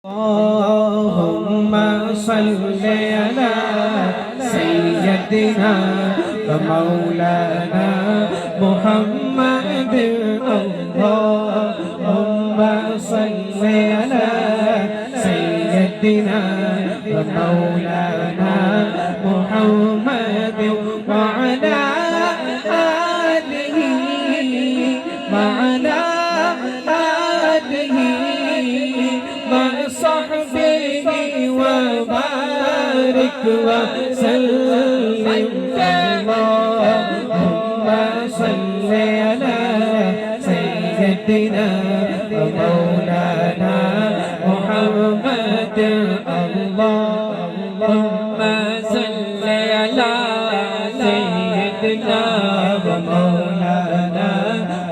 اللهم صل على سيدنا ومولانا محمد اللهم صل على سيدنا ومولانا محمد وعلى آله وعلى آله وصحبه وبارك وسلم اللهم صل على سيدنا ومولانا محمد اللهم صل على سيدنا ومولانا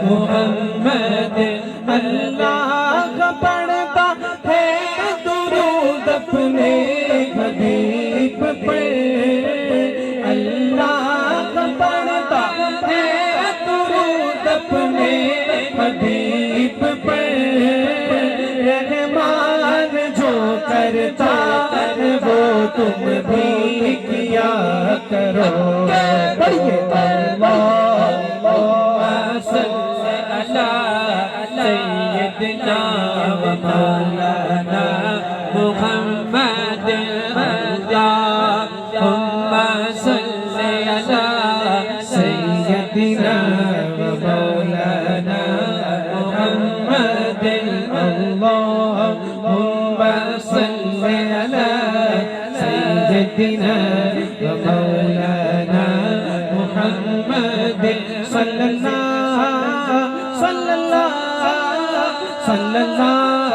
محمد अल्लाह पढ़ता है दुरूद अपने हबीब पे अल्लाह पढ़ता है दुरूद अपने हबीब पे रहमान जो करता है वो तुम भी किया करो पढ़िए سيدنا ومولانا محمد اللهم صل على سيدنا ومولانا محمد اللهم صل على سيدنا ومولانا محمد صلى الله صلى الله صلى الله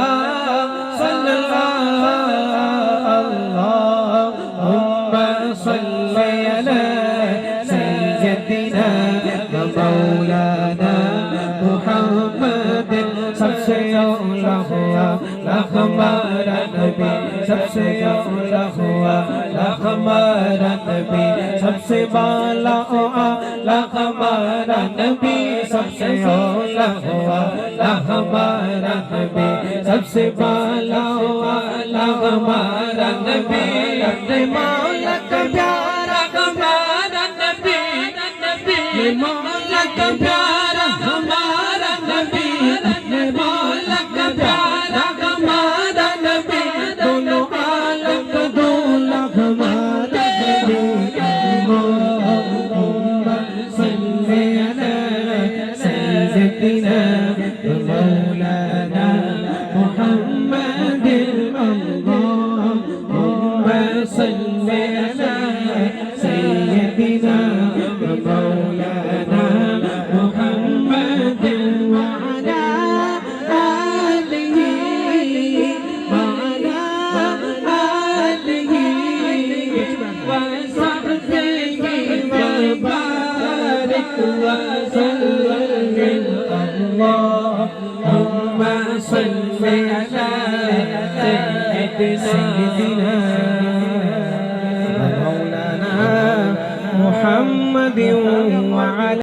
صلى الله اللهم صل على سيدنا ومولانا محمد सबसे औला हुआ हमारा नबी सबसे औला हुआ हमारा नबी सबसे बाला आला हमारा नबी सबसे औला हुआ हमारा नबी सबसे बाला आला हमारा नबी अपने मौला का प्यारा हमारा नबी मौला का प्यारा हमारा नबी अपने मौला का प्यारा हमारा नबी दोनों आलम का दूल्हा हमारा नबी اللهم صل على سيدنا ومولانا محمد اللهم صل على سيدنا ومولانا محمد وعلى آله وعلى آله وصحبه وبارك وسلم اللهم صل على سيدنا ومولانا محمد وعلى